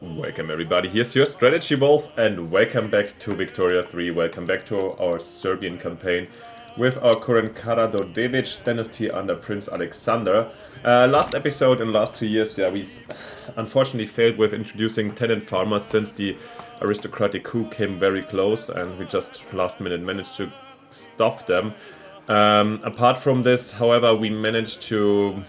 Welcome everybody, here's your Strategy Wolf and welcome back to Victoria 3, welcome back to our Serbian campaign with our current Karađorđević dynasty under Prince Alexander. Last episode in the last 2 years, we unfortunately failed with introducing tenant farmers since the aristocratic coup came very close and we just last minute managed to stop them. Apart from this, however, we managed to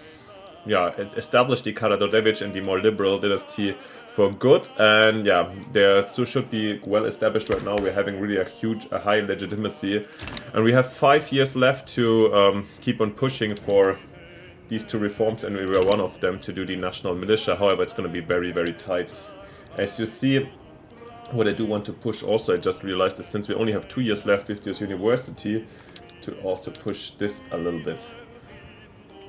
establish the Karađorđević and the more liberal dynasty for good, and they should be well established right now. We're having really a high legitimacy, and we have 5 years left to keep on pushing for these two reforms, and we were one of them to do the national militia. However, it's going to be very, very tight. As you see, what I do want to push also, I just realized that since we only have 2 years left with this university, to also push this a little bit.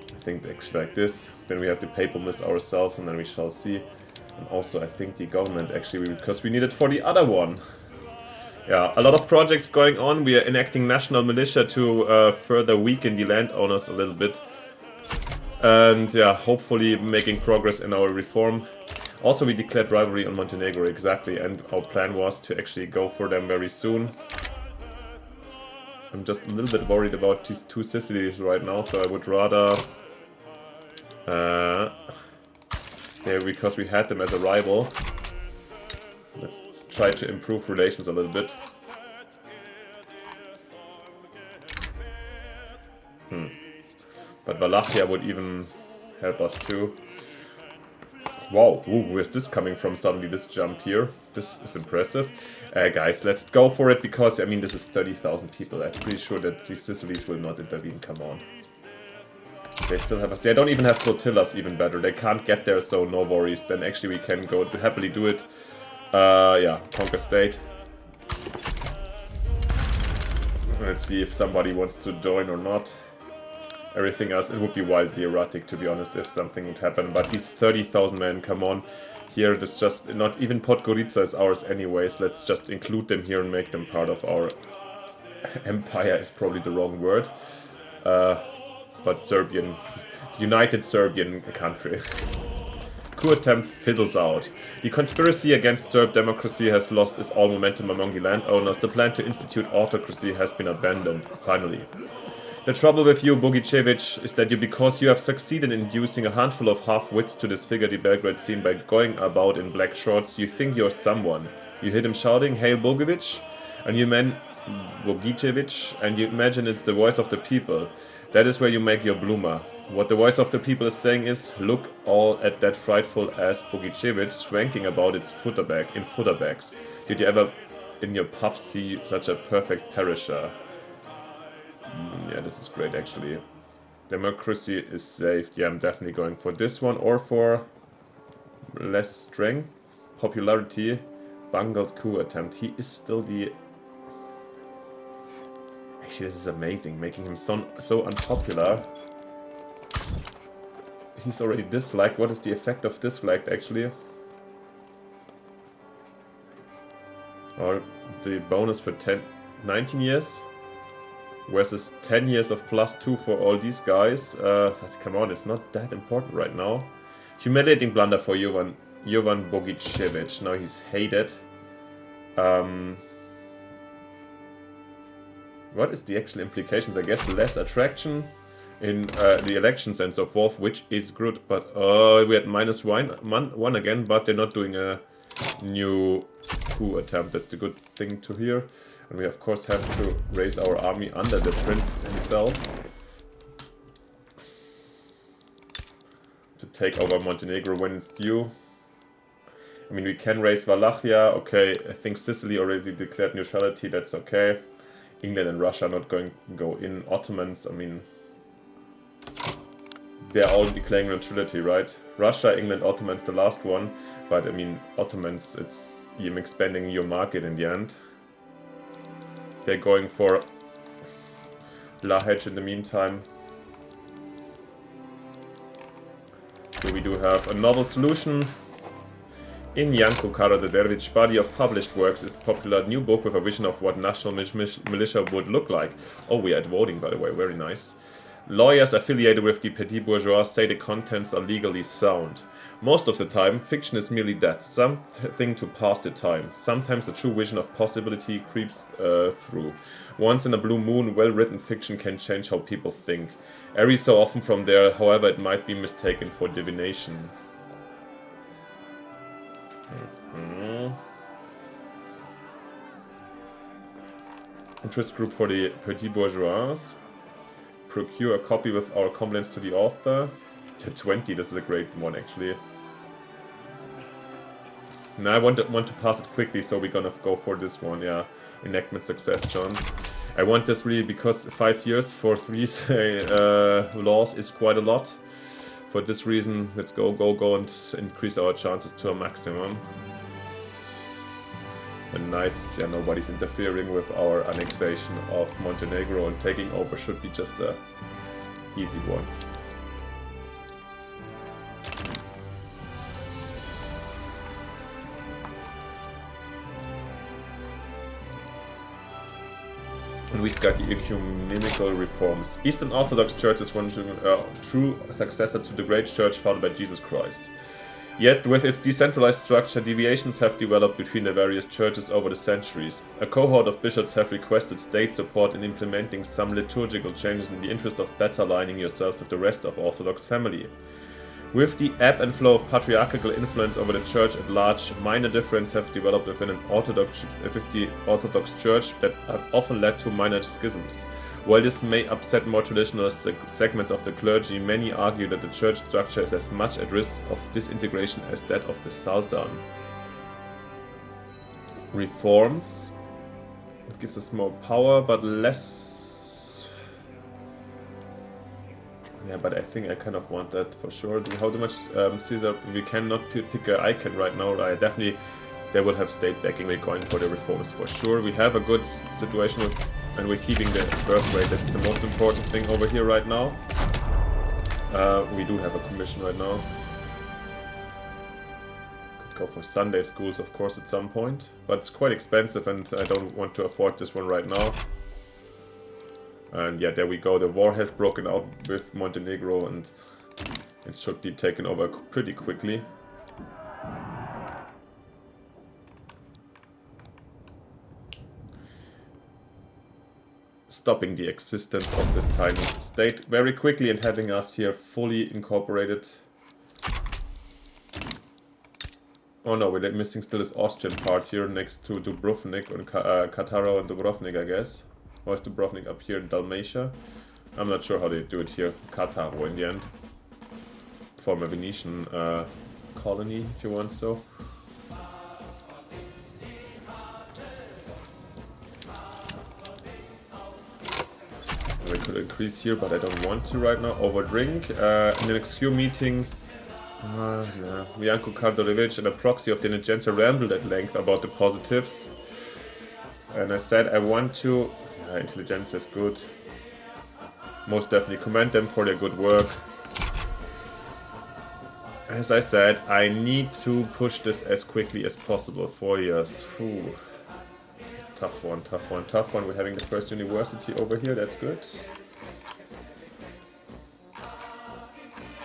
I think actually like this, then we have the paper miss ourselves, and then we shall see. And also I think the government actually, because we need it for the other one. Yeah, a lot of projects going on. We are enacting national militia to further weaken the landowners a little bit. And hopefully making progress in our reform. Also we declared rivalry on Montenegro, exactly, and our plan was to actually go for them very soon. I'm just a little bit worried about these two Sicilies right now, so I would rather... because we had them as a rival. Let's try to improve relations a little bit. But Wallachia would even help us too. Wow, where's this coming from suddenly, this jump here? This is impressive. Guys, let's go for it, because, I mean, this is 30,000 people. I'm pretty sure that the Sicilies will not intervene, come on. They still have they don't even have flotillas, even better. They can't get there, so no worries. Then actually we can go to happily do it. Conquer state. Let's see if somebody wants to join or not. Everything else, it would be wildly erratic, to be honest, if something would happen. But these 30,000 men, come on. Here, this just, not even Podgorica is ours anyways. Let's just include them here and make them part of our empire is probably the wrong word. But Serbian, United Serbian country. Coup attempt fizzles out. The conspiracy against Serb democracy has lost its all momentum among the landowners. The plan to institute autocracy has been abandoned, finally. The trouble with you, Bogicevic, is that because you have succeeded in inducing a handful of half-wits to disfigure the Belgrade scene by going about in black shorts, you think you're someone. You hear him shouting, "Hail Bogovic," and you Bogicevic, and you imagine it's the voice of the people. That is where you make your bloomer. What the voice of the people is saying is, look all at that frightful ass Bogicevic swanking about its footer bags. Did you ever in your puff see such a perfect perisher? Yeah, this is great actually. Democracy is saved. Yeah, I'm definitely going for this one, or for less strength. Popularity. Bungled coup attempt. He is still the... Actually, this is amazing, making him so unpopular. He's already disliked. What is the effect of disliked, actually? Or the bonus for 19 years? Versus 10 years of +2 for all these guys. Come on, it's not that important right now. Humiliating blunder for Jovan Bogicevic. Now he's hated. What is the actual implications? I guess less attraction in the elections and so forth, which is good. But we had -1 again, but they're not doing a new coup attempt. That's the good thing to hear. And we of course have to raise our army under the prince himself to take over Montenegro when it's due. I mean, we can raise Wallachia. Okay, I think Sicily already declared neutrality. That's okay. England and Russia not going to go in. Ottomans, I mean, they're all declaring neutrality, right? Russia, England, Ottomans, the last one. But I mean, Ottomans, it's you're expanding your market in the end. They're going for Lahej in the meantime. Here we do have a novel solution. In Janko Karađorđević's body of published works is popular new book with a vision of what national militia would look like. Oh, we are at voting, by the way, very nice. Lawyers affiliated with the petit bourgeois say the contents are legally sound. Most of the time, fiction is merely that, something to pass the time. Sometimes a true vision of possibility creeps through. Once in a blue moon, well-written fiction can change how people think. Every so often from there, however, it might be mistaken for divination. Interest group for the petit bourgeois. Procure a copy with our compliments to the author. 20, this is a great one actually. Now I want to pass it quickly, so we're gonna go for this one, yeah. Enactment success, John. I want this really because 5 years for 3 laws is quite a lot. For this reason, let's go and increase our chances to a maximum. And nice, yeah, nobody's interfering with our annexation of Montenegro, and taking over should be just a easy one. And we've got the ecumenical reforms. Eastern Orthodox Church is one true successor to the great church founded by Jesus Christ. Yet, with its decentralized structure, deviations have developed between the various churches over the centuries. A cohort of bishops have requested state support in implementing some liturgical changes in the interest of better aligning yourselves with the rest of Orthodox family. With the ebb and flow of patriarchal influence over the church at large, minor differences have developed within the Orthodox Church that have often led to minor schisms. While this may upset more traditional segments of the clergy, many argue that the church structure is as much at risk of disintegration as that of the Sultan. Reforms. It gives us more power, but less... Yeah, but I think I kind of want that for sure. How much Caesar... We cannot pick an icon right now. I definitely... They will have state backing. We're going for the reforms for sure. We have a good situation with... And we're keeping the birth rate. That's the most important thing over here right now. We do have a commission right now. Could go for Sunday schools, of course, at some point. But it's quite expensive and I don't want to afford this one right now. And yeah, there we go. The war has broken out with Montenegro and it should be taken over pretty quickly. Stopping the existence of this tiny state very quickly and having us here fully incorporated. Oh no, we're missing still this Austrian part here next to Dubrovnik and Kataro and Dubrovnik, I guess. Or is Dubrovnik up here in Dalmatia? I'm not sure how they do it here. Kataro in the end. Former Venetian colony, if you want so. We could increase here, but I don't want to right now. Overdrink. In the next few meeting, Janko Kardorevic and a proxy of the Intelligentsia rambled at length about the positives. And I said I want to... Intelligentsia is good. Most definitely commend them for their good work. As I said, I need to push this as quickly as possible. 4 years. Whew. Tough one, tough one, tough one. We're having the first university over here, that's good.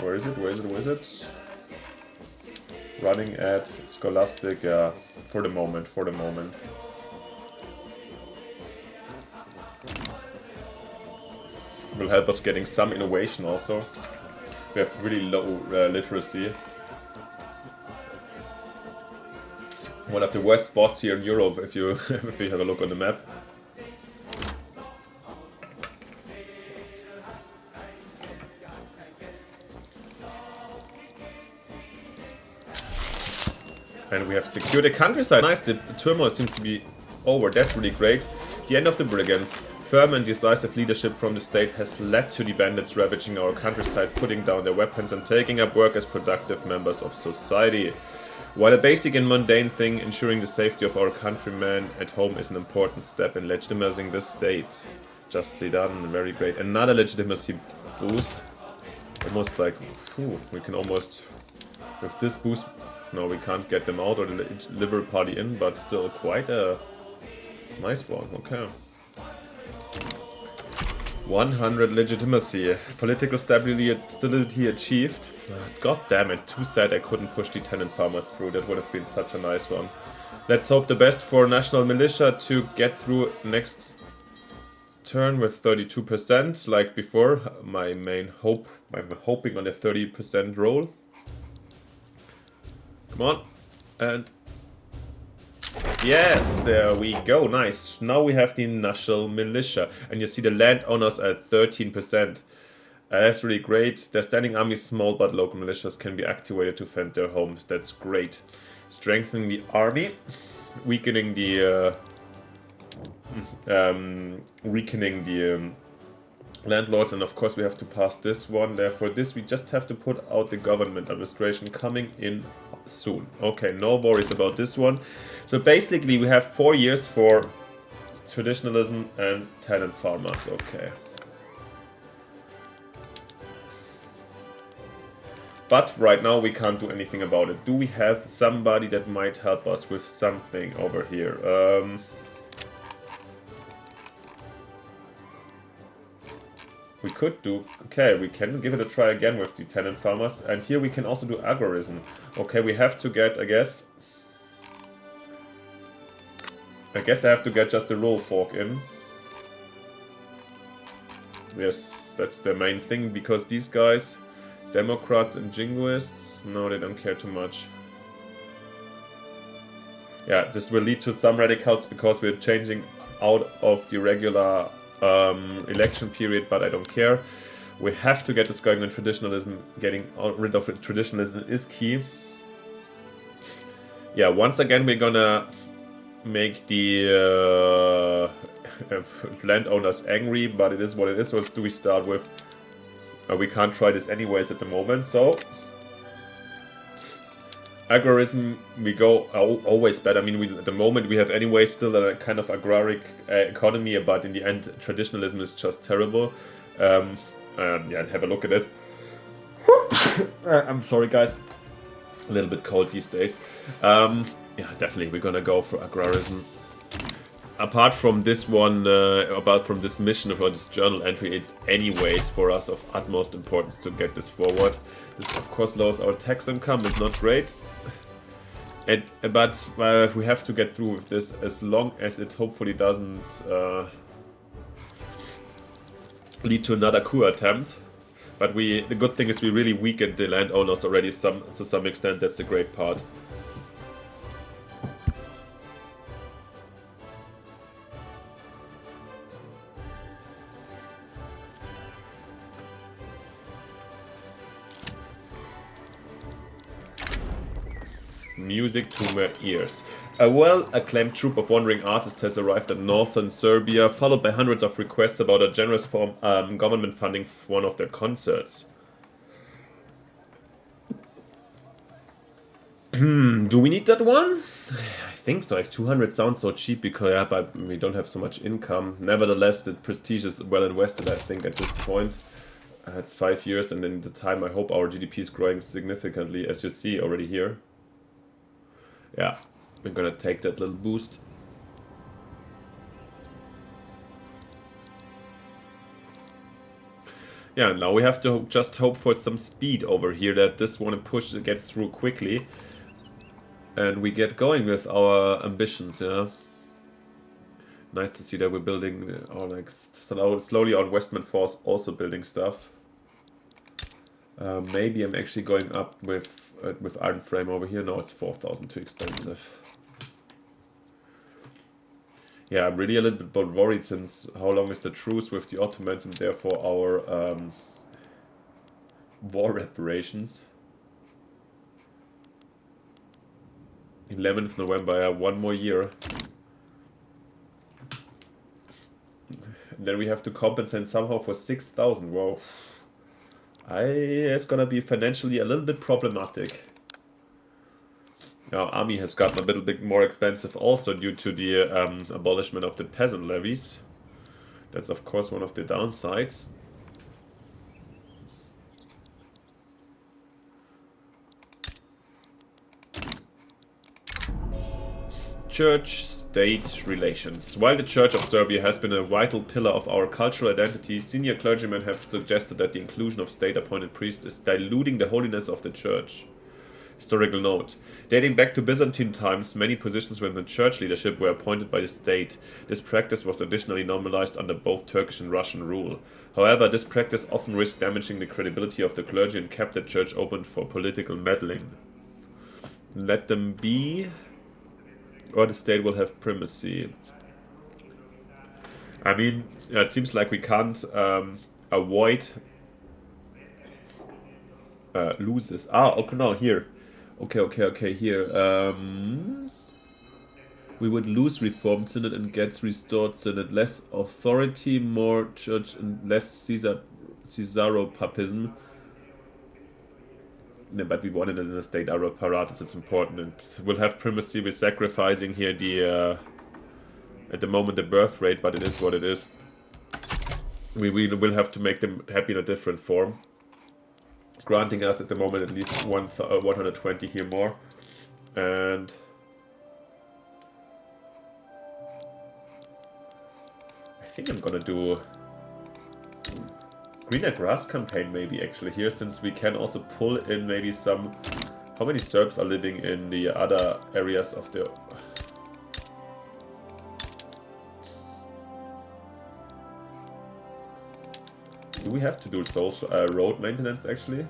Where is it, where is it, where is it? Running at Scholastic, yeah, for the moment, for the moment. Will help us getting some innovation also. We have really low literacy. One of the worst spots here in Europe, if you if you have a look on the map. And we have secured the countryside. Nice, the turmoil seems to be over. That's really great. The end of the brigands. Firm and decisive leadership from the state has led to the bandits ravaging our countryside, putting down their weapons and taking up work as productive members of society. While a basic and mundane thing, ensuring the safety of our countrymen at home is an important step in legitimizing the state. Justly done, very great. Another legitimacy boost. Almost like, whew, we can almost, with this boost, no, we can't get them out or the Liberate Party in, but still quite a nice one, okay. 100 legitimacy. Political stability achieved. God damn it, too sad I couldn't push the tenant farmers through. That would have been such a nice one. Let's hope the best for national militia to get through next turn with 32%, like before. My main hope, I'm hoping on a 30% roll. Come on, and yes, there we go, nice. Now we have the national militia, and you see the landowners at 13%. That's really great. Their standing army is small, but local militias can be activated to defend their homes. That's great. Strengthening the army, weakening the landlords, and of course we have to pass this one. Therefore, this we just have to put out the government administration coming in soon. Okay, no worries about this one. So basically, we have 4 years for traditionalism and tenant farmers. Okay. But right now we can't do anything about it. Do we have somebody that might help us with something over here? We could do... Okay, we can give it a try again with the tenant farmers. And here we can also do agorism. Okay, we have to get, I guess I have to get just the roll fork in. Yes, that's the main thing, because these guys... Democrats and jingoists, no, they don't care too much. Yeah, this will lead to some radicals because we're changing out of the regular election period, but I don't care. We have to get this going on traditionalism. Getting rid of traditionalism is key. Yeah, once again we're gonna make the landowners angry, but it is what it is. What do we start with? We can't try this anyways at the moment, so... Agorism, we go always better. I mean, at the moment we have anyway still a kind of agraric economy, but in the end traditionalism is just terrible. Yeah, have a look at it. I'm sorry guys, a little bit cold these days. Yeah, definitely we're gonna go for agrarism. Apart from this one, apart from this mission about this journal entry, it's anyways for us of utmost importance to get this forward. This of course lowers our tax income, it's not great. But we have to get through with this as long as it hopefully doesn't lead to another coup attempt. But the good thing is we really weakened the landowners already to some extent, that's the great part. Music to my ears. A well-acclaimed troupe of wandering artists has arrived at northern Serbia, followed by hundreds of requests about a generous form government funding for one of their concerts. Do we need that one? I think so. Like 200 sounds so cheap because yeah, but we don't have so much income. Nevertheless, the prestige is well invested, I think, at this point. It's 5 years, and in the time I hope our GDP is growing significantly, as you see already here. Yeah, we're gonna take that little boost. Yeah, now we have to just hope for some speed over here, that this one push gets through quickly. And we get going with our ambitions, yeah. Nice to see that we're building, or like slowly on Westman Force also building stuff. Maybe I'm actually going up with Iron Frame over here. No, it's 4,000 too expensive. Yeah, I'm really a little bit worried since how long is the truce with the Ottomans and therefore our war reparations. 11th November, yeah, 1 more year. And then we have to compensate somehow for 6,000. Whoa. It's gonna be financially a little bit problematic. Our army has gotten a little bit more expensive also due to the abolishment of the peasant levies. That's of course one of the downsides. Church church-state relations. While the Church of Serbia has been a vital pillar of our cultural identity, senior clergymen have suggested that the inclusion of state-appointed priests is diluting the holiness of the church. Historical note. Dating back to Byzantine times, many positions within the church leadership were appointed by the state. This practice was additionally normalized under both Turkish and Russian rule. However, this practice often risked damaging the credibility of the clergy and kept the church open for political meddling. Let them be, or the state will have primacy. I mean, it seems like we can't avoid loses. Okay, no, here. Okay, here. We would lose Reformed Synod and gets restored Synod. Less authority, more church, and less Caesaropapism. No, but we want it in a state apparatus, it's important. And we'll have primacy. We're sacrificing here the, at the moment, the birth rate, but it is what it is. We will have to make them happy in a different form. Granting us at the moment at least 120 here more. And I think I'm gonna do greener grass campaign maybe actually here, since we can also pull in maybe some... How many Serbs are living in the other areas of the... Do we have to do social road maintenance actually?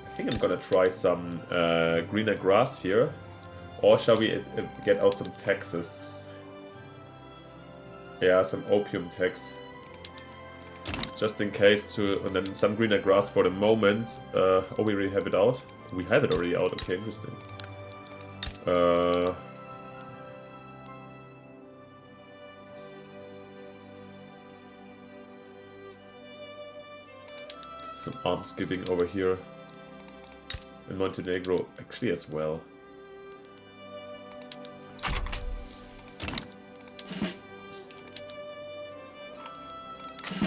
I think I'm gonna try some greener grass here. Or shall we get out some taxes? Yeah, some opium tax. Just in case to... And then some greener grass for the moment. Oh, we already have it out? We have it already out, okay, interesting. Some alms giving over here. In Montenegro actually as well.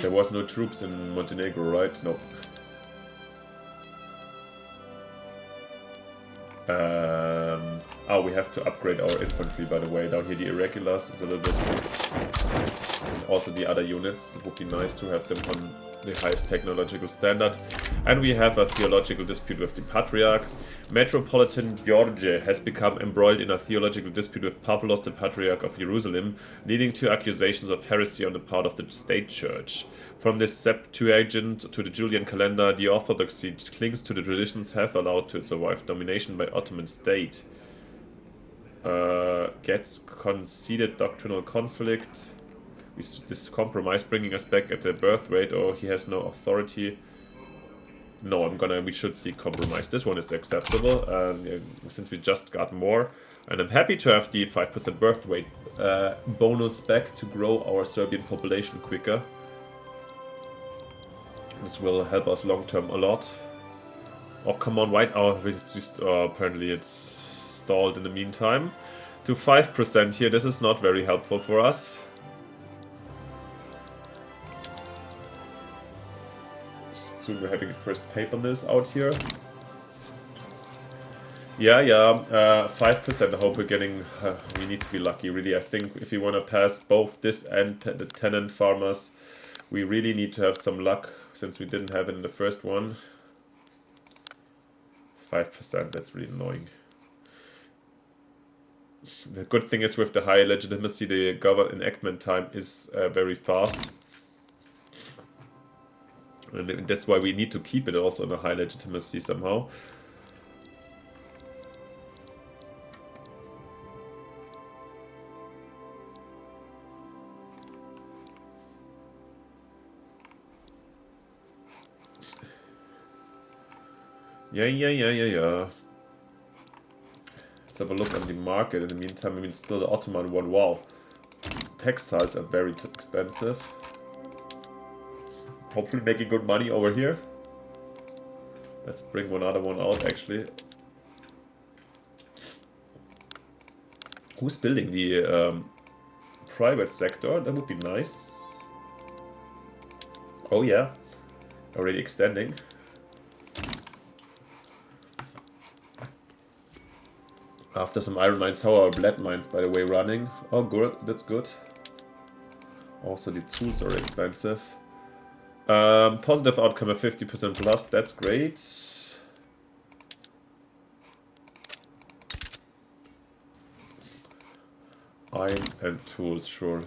There was no troops in Montenegro, right? No. Oh, we have to upgrade our infantry, by the way. Down here, the irregulars is a little bit... And also the other units. It would be nice to have them on the highest technological standard. And we have a theological dispute with the Patriarch. Metropolitan George has become embroiled in a theological dispute with Pavlos, the Patriarch of Jerusalem, leading to accusations of heresy on the part of the state church. From the Septuagint to the Julian calendar, the orthodoxy clings to the traditions have allowed to survive domination by Ottoman state. Gets conceded doctrinal conflict. This compromise bringing us back at the birth rate, or he has no authority. No, we should see compromise. This one is acceptable, since we just got more. And I'm happy to have the 5% birth rate bonus back to grow our Serbian population quicker. This will help us long term a lot. Oh, come on, white. Oh, apparently it's stalled in the meantime. To 5% here, this is not very helpful for us. Soon we're having the first paper mills out here. Yeah, 5%. I hope we're getting... we need to be lucky, really. I think if we want to pass both this and the tenant farmers, we really need to have some luck, since we didn't have it in the first one. 5%, that's really annoying. The good thing is with the high legitimacy, the government enactment time is very fast. And that's why we need to keep it also in a high legitimacy somehow. Yeah. Let's have a look on the market in the meantime. I mean, still the Ottoman one. Wow. Textiles are very expensive. Hopefully making good money over here. Let's bring another one out, actually. Who's building the private sector? That would be nice. Oh yeah. Already extending. After some iron mines, how are our blood mines, by the way, running? Oh, good. That's good. Also, the tools are expensive. Positive outcome of 50% plus. That's great. Iron and tools, sure.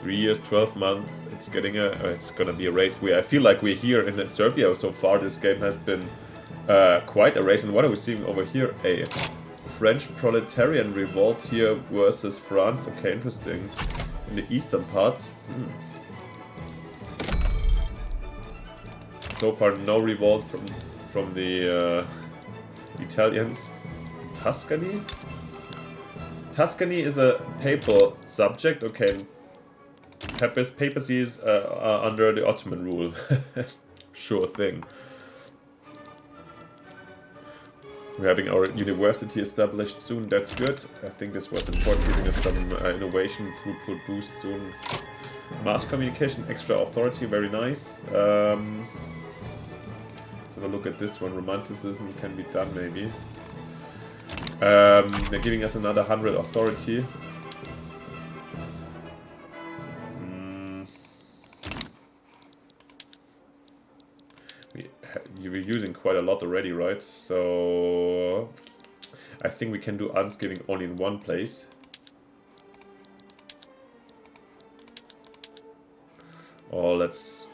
3 years, 12 months. It's gonna be a race. I feel like we're here in Serbia so far. This game has been quite a race. And what are we seeing over here? A French proletarian revolt here versus France. Okay, interesting. In the eastern part. So far, no revolt from the Italians. Tuscany? Tuscany is a papal subject. Okay. Papacies are under the Ottoman rule. Sure thing. We're having our university established soon. That's good. I think this was important, giving us some innovation, throughput boost soon. Mass communication, extra authority, very nice. Let's have a look at this one. Romanticism can be done, maybe. They're giving us another 100 authority. We're using quite a lot already, right? So I think we can do almsgiving only in one place. Or let's...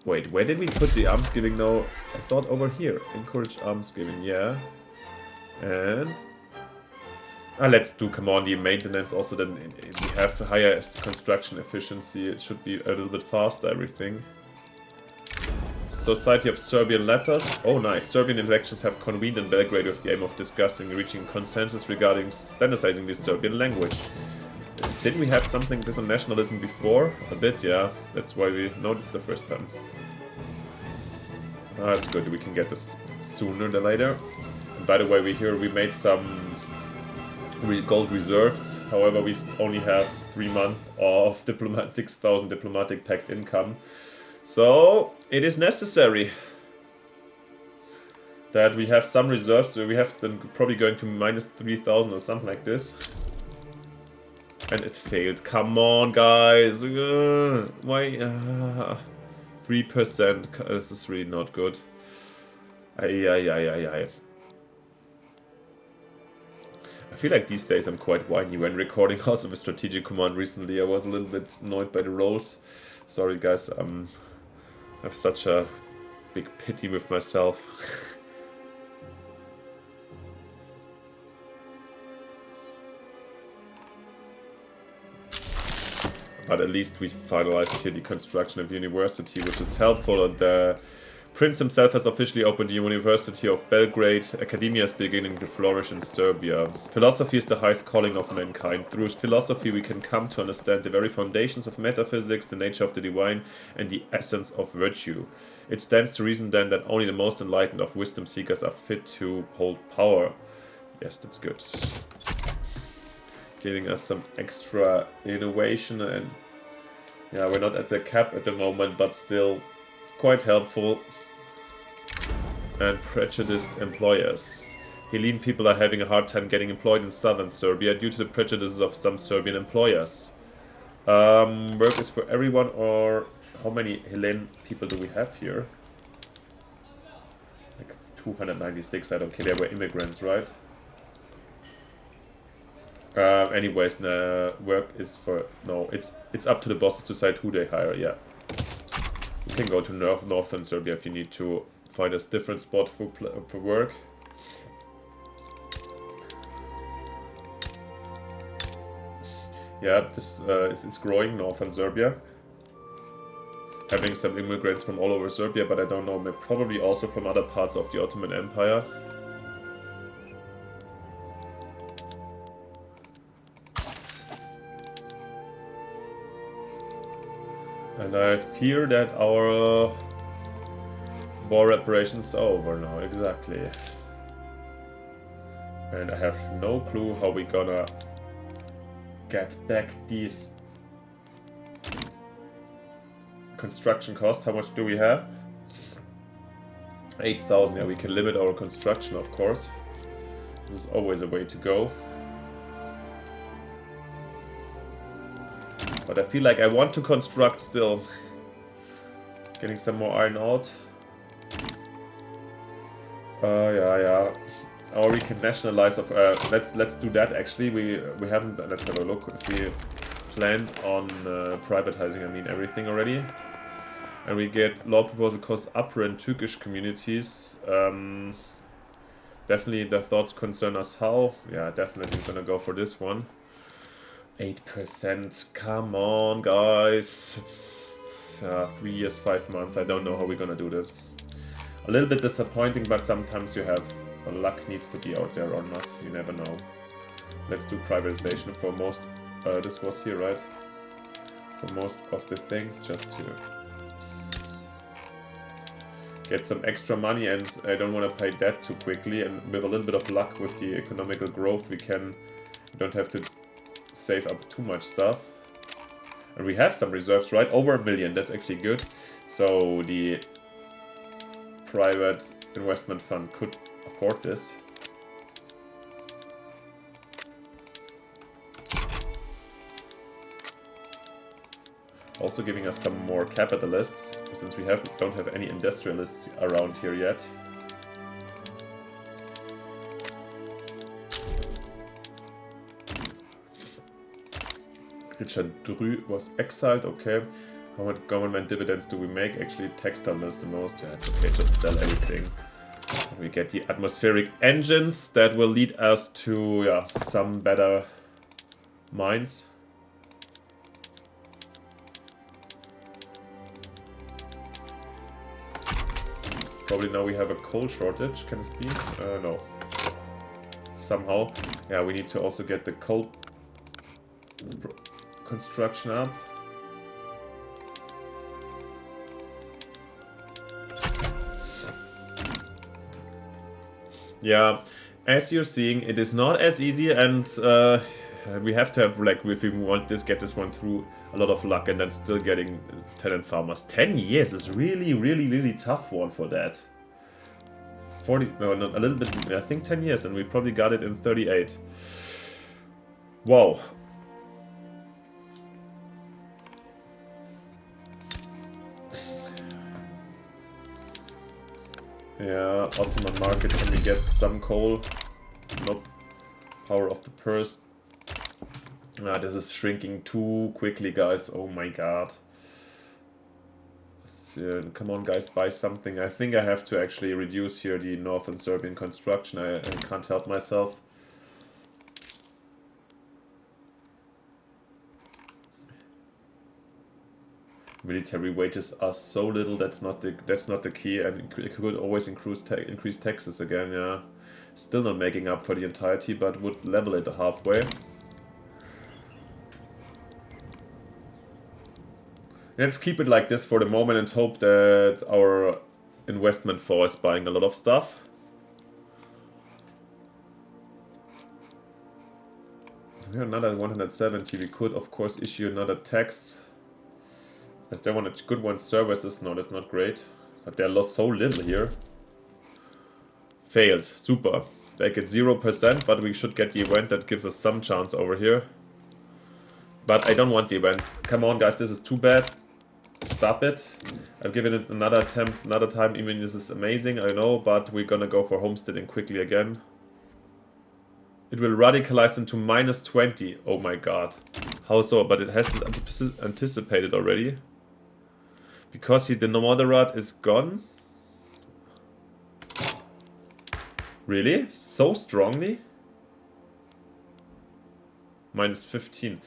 Wait, where did we put the almsgiving now? I thought over here. Encourage almsgiving, yeah. And... let's do commodity maintenance also, then we have higher construction efficiency. It should be a little bit faster, everything. Society of Serbian Letters. Oh, nice. Serbian intellectuals have convened in Belgrade with the aim of discussing and reaching consensus regarding standardizing the Serbian language. Didn't we have something this on nationalism before? A bit, yeah. That's why we noticed the first time. Ah, that's good. We can get this sooner than later. And by the way, we made some gold reserves. However, we only have 3 months of 6,000 diplomatic pact income. So it is necessary that we have some reserves. So we have them probably going to minus 3,000 or something like this. And it failed. Come on, guys. Why? 3%. This is really not good. Ay. I feel like these days I'm quite whiny when recording House of a Strategic Command recently. I was a little bit annoyed by the rolls. Sorry guys, I have such a big pity with myself. But at least we finalized here the construction of the university, which is helpful, and the Prince himself has officially opened the University of Belgrade. Academia is beginning to flourish in Serbia. Philosophy is the highest calling of mankind. Through philosophy we can come to understand the very foundations of metaphysics, the nature of the divine, and the essence of virtue. It stands to reason then that only the most enlightened of wisdom seekers are fit to hold power. Yes, that's good. Giving us some extra innovation, and yeah, we're not at the cap at the moment, but still quite helpful. And prejudiced employers. Hellene people are having a hard time getting employed in southern Serbia due to the prejudices of some Serbian employers. Work is for everyone, or how many Hellene people do we have here? Like 296, I don't care, they were immigrants, right? Anyways, work is for... No, it's up to the bosses to decide who they hire, yeah. You can go to northern Serbia if you need to find a different spot for work. Yeah, this it's growing, northern Serbia. Having some immigrants from all over Serbia, but I don't know, probably also from other parts of the Ottoman Empire. And I fear that our war reparations are over now, exactly. And I have no clue how we're gonna get back these construction cost. How much do we have? 8,000. Yeah, we can limit our construction, of course. This is always a way to go. But I feel like I want to construct still. Getting some more iron out. Yeah. Or we can nationalize of. Let's do that. Actually, we haven't. Let's have a look. If we planned on privatizing, I mean everything already, and we get law proposal costs upper in Turkish communities. Definitely, the thoughts concern us. How? Yeah, definitely gonna go for this one. 8%. Come on, guys. It's 3 years, 5 months. I don't know how we're gonna do this. A little bit disappointing, but sometimes you have luck needs to be out there or not. You never know. Let's do privatization for most. This was here, right? For most of the things, just to get some extra money, and I don't want to pay debt too quickly. And with a little bit of luck with the economical growth, we don't have to save up too much stuff. And we have some reserves, right? Over 1 million. That's actually good. So the private investment fund could afford this. Also giving us some more capitalists, since we don't have any industrialists around here yet. Richard Drü was exiled, okay. How much government dividends do we make? Actually, textile mills the most. Yeah, it's okay, just sell everything. We get the atmospheric engines that will lead us to some better mines. Probably now we have a coal shortage. Can this be? No. Somehow. Yeah, we need to also get the coal construction up. Yeah, as you're seeing, it is not as easy, and we have to have, like, if we want this, get this one through, a lot of luck, and then still getting tenant farmers. 10 years is really tough one for that. 40, no, not a little bit, I think 10 years, and we probably got it in 38. Wow. Yeah, Ottoman market, can we get some coal? Nope. Power of the purse. Ah, this is shrinking too quickly, guys. Oh my god. So, come on, guys, buy something. I think I have to actually reduce here the northern Serbian construction. I can't help myself. Military wages are so little. That's not the key, and it could always increase taxes again. Yeah, still not making up for the entirety, but would level it halfway. Let's keep it like this for the moment and hope that our investment force is buying a lot of stuff. We have another 170. We could, of course, issue another tax. Is there one a good one? Services? No, that's not great. But they lost so little here. Failed. Super. They get 0%, but we should get the event that gives us some chance over here. But I don't want the event. Come on, guys, this is too bad. Stop it. I've given it another attempt, another time. Even this is amazing, I know, but we're gonna go for homesteading quickly again. It will radicalize into -20. Oh my god. How so? But it hasn't anticipated already. Because the moderate is gone? Really? So strongly? -15.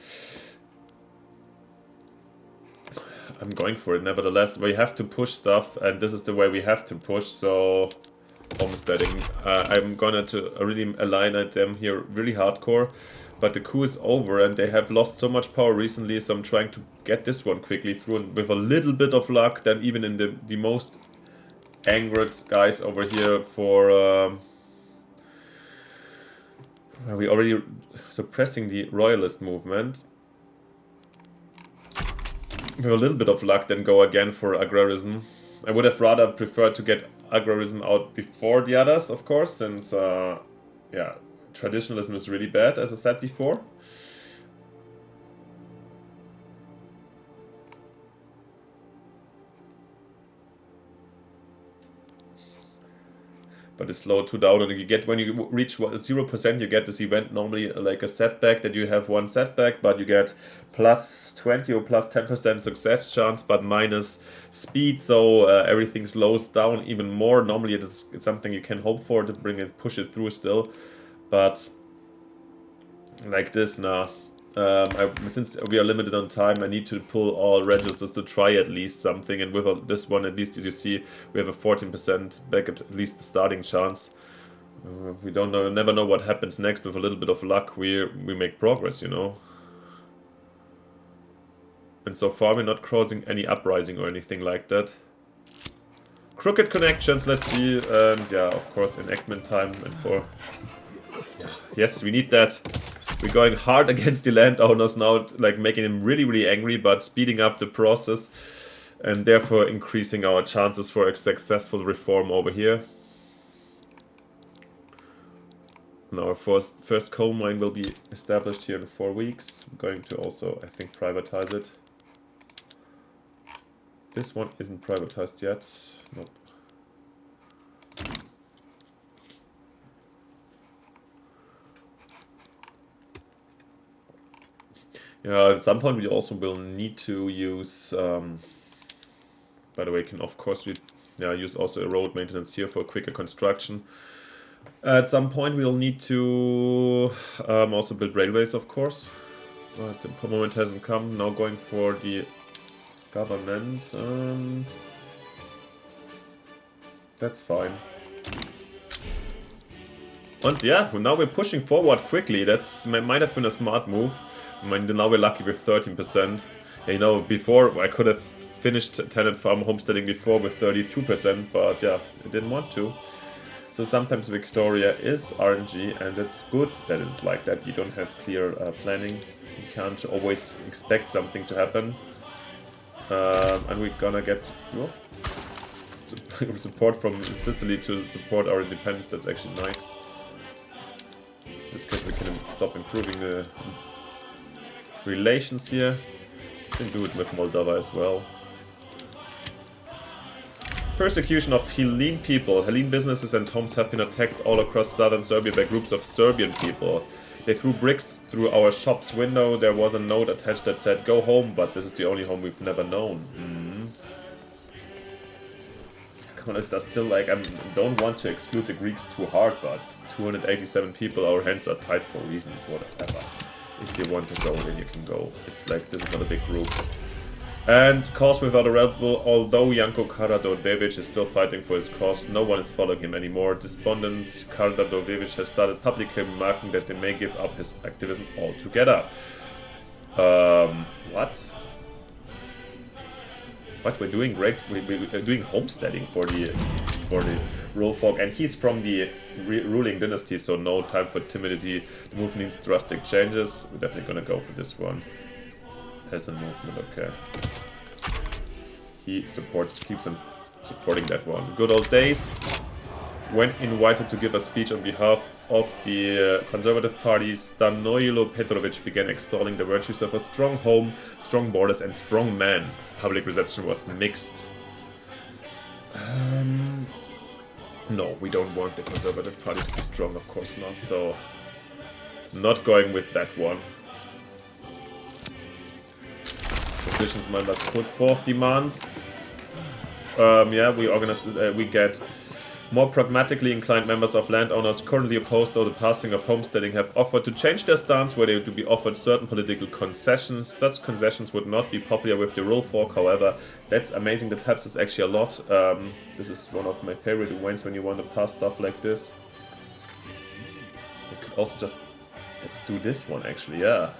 I'm going for it nevertheless. We have to push stuff, and this is the way we have to push, so... Homesteading. I'm gonna really align at them here really hardcore. But the coup is over and they have lost so much power recently, so I'm trying to get this one quickly through, and with a little bit of luck, then even in the most angered guys over here for... we already suppressing the royalist movement. with a little bit of luck, then go again for agrarism. I would have rather preferred to get agrarism out before the others, of course, since, yeah, traditionalism is really bad, as I said before. But it's slow to down, and you get, when you reach 0%, you get this event normally like a setback, that you have one setback, but you get plus 20 or plus 10% success chance, but minus speed, so everything slows down even more. Normally it's something you can hope for to push it through still, but like this, nah. Since we are limited on time, I need to pull all registers to try at least something, and with this one, at least, as you see, we have a 14% back at least the starting chance. We don't know, never know what happens next. With a little bit of luck, we make progress, you know. And so far, we're not crossing any uprising or anything like that. Crooked connections, let's see, and yeah, of course, enactment time, and for... Yes, we need that. We're going hard against the landowners now, like making them really, really angry, but speeding up the process and therefore increasing our chances for a successful reform over here. And our first coal mine will be established here in 4 weeks. I'm going to also, I think, privatize it. This one isn't privatized yet. Nope. Yeah, at some point we also will need to use, by the way, can of course use also a road maintenance here for quicker construction. At some point we'll need to also build railways, of course, but the moment hasn't come. Now going for the government, that's fine. And yeah, now we're pushing forward quickly. That's might have been a smart move. I mean, now we're lucky with 13%. You know, before I could have finished tenant farm homesteading before with 32%, but yeah, I didn't want to. So sometimes Victoria is RNG, and it's good that it's like that. You don't have clear planning. You can't always expect something to happen. And we're gonna get support from Sicily to support our independence. That's actually nice. Because we can stop improving the relations here. We can do it with Moldova as well. Persecution of Hellene people. Hellene businesses and homes have been attacked all across southern Serbia by groups of Serbian people. They threw bricks through our shop's window. There was a note attached that said, "Go home, but this is the only home we've never known." Canals are still like, I don't want to exclude the Greeks too hard, but 287 people, our hands are tied for reasons, whatever. If you want to go, then you can go. It's like, this is not a big group. And cause without a rebel, although Janko Karađorđević is still fighting for his cause, no one is following him anymore. Despondent Karađorđević has started publicly remarking that they may give up his activism altogether. What? What, we're doing great, we're doing homesteading for the rural folk, and he's from the ruling dynasty, so no time for timidity. The move needs drastic changes. We're definitely gonna go for this one. As a movement, okay. He keeps on supporting that one. Good old days. When invited to give a speech on behalf of the Conservative Party, Stanoilo Petrovic began extolling the virtues of a strong home, strong borders, and strong man. Public reception was mixed. No, we don't want the Conservative Party to be strong, of course not, so not going with that one. Positions members put forth demands. Yeah, we organized. We get more pragmatically inclined members of landowners currently opposed to the passing of homesteading have offered to change their stance, where they would be offered certain political concessions. Such concessions would not be popular with the rural folk, however. That's amazing. That helps us actually a lot. This is one of my favorite events when you want to pass stuff like this. We could also just... let's do this one actually, yeah.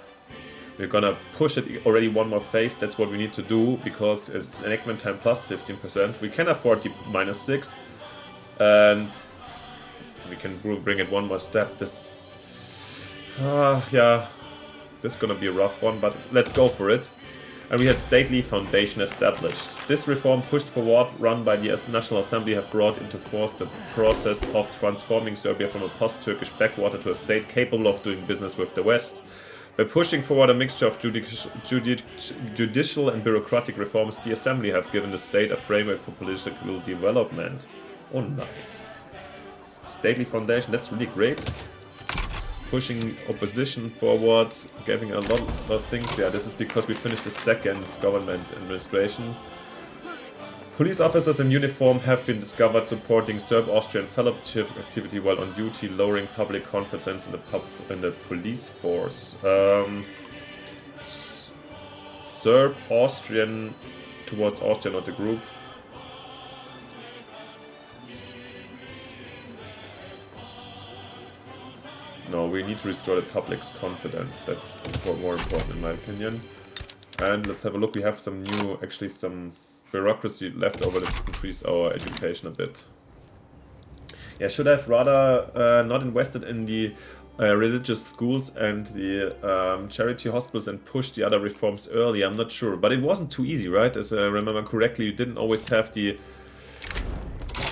We're gonna push it already one more phase. That's what we need to do, because it's enactment time plus 15%. We can afford the -6. And we can bring it one more step. This... yeah, this is gonna be a rough one, but let's go for it. and we had stately foundation established. This reform pushed forward, run by the National Assembly, have brought into force the process of transforming Serbia from a post-Turkish backwater to a state capable of doing business with the West. By pushing forward a mixture of judicial and bureaucratic reforms, the Assembly have given the state a framework for political development. Oh, nice. Stately foundation, that's really great. Pushing opposition forward, giving a lot of things. Yeah, this is because we finished the second government administration. Police officers in uniform have been discovered supporting Serb-Austrian fellowship activity while on duty, lowering public confidence in the police force. Serb-Austrian towards Austria, not the group. No, we need to restore the public's confidence. That's more important in my opinion. And let's have a look. We have some new, actually some bureaucracy left over. Let's increase our education a bit. Yeah, should I have rather not invested in the religious schools and the charity hospitals and push the other reforms early? I'm not sure, but it wasn't too easy, right? As I remember correctly, you didn't always have the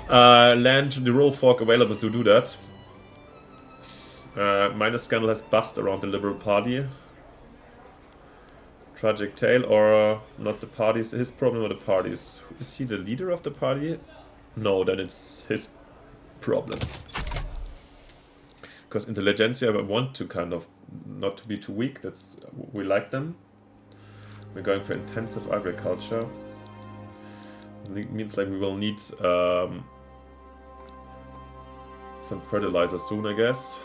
land, the rural folk available to do that. Minor scandal has bust around the Liberal Party. Tragic tale, or not the parties, his problem or the parties? Is he the leader of the party? No, then it's his problem. Because intelligentsia want to kind of not to be too weak, that's we like them. We're going for intensive agriculture. It means like we will need some fertilizer soon, I guess.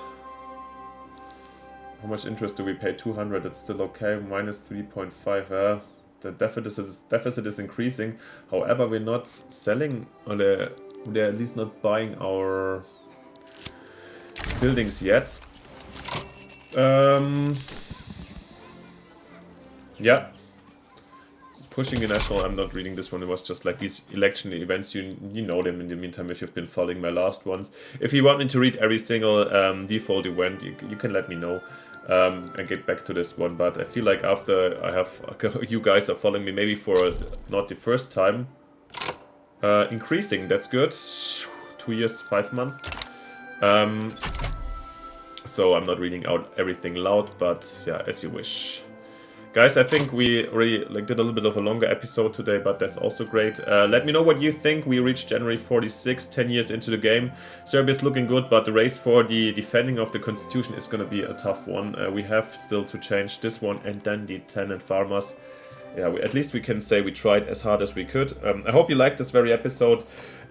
How much interest do we pay? 200, it's still okay. Minus 3.5. The deficit is increasing. However, we're not selling, or they're at least not buying our buildings yet. Yeah. Pushing a national, I'm not reading this one, it was just like these election events, you know them in the meantime if you've been following my last ones. If you want me to read every single default event, you can let me know and get back to this one. But I feel like after I have, you guys are following me maybe for not the first time, increasing, that's good. 2 years, 5 months. So I'm not reading out everything loud, but yeah, as you wish. Guys, I think we already did a little bit of a longer episode today, but that's also great. Let me know what you think. We reached January 46, 10 years into the game. Serbia's looking good, but the race for the defending of the constitution is going to be a tough one. We have still to change this one and then the tenant farmers. Yeah, at least we can say we tried as hard as we could. I hope you liked this very episode.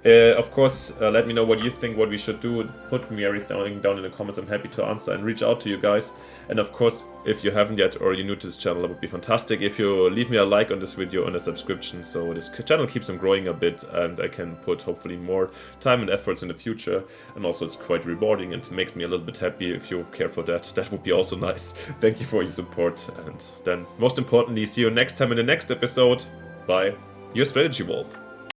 Of course, let me know what you think, what we should do. Put me everything down in the comments. I'm happy to answer and reach out to you guys. And of course, if you haven't yet or you're new to this channel, it would be fantastic if you leave me a like on this video and a subscription, so this channel keeps on growing a bit and I can put hopefully more time and efforts in the future. And also it's quite rewarding and makes me a little bit happy. If you care for that, that would be also nice. Thank you for your support, and then most importantly, see you next time in the next episode. Bye, your Strategy Wolf.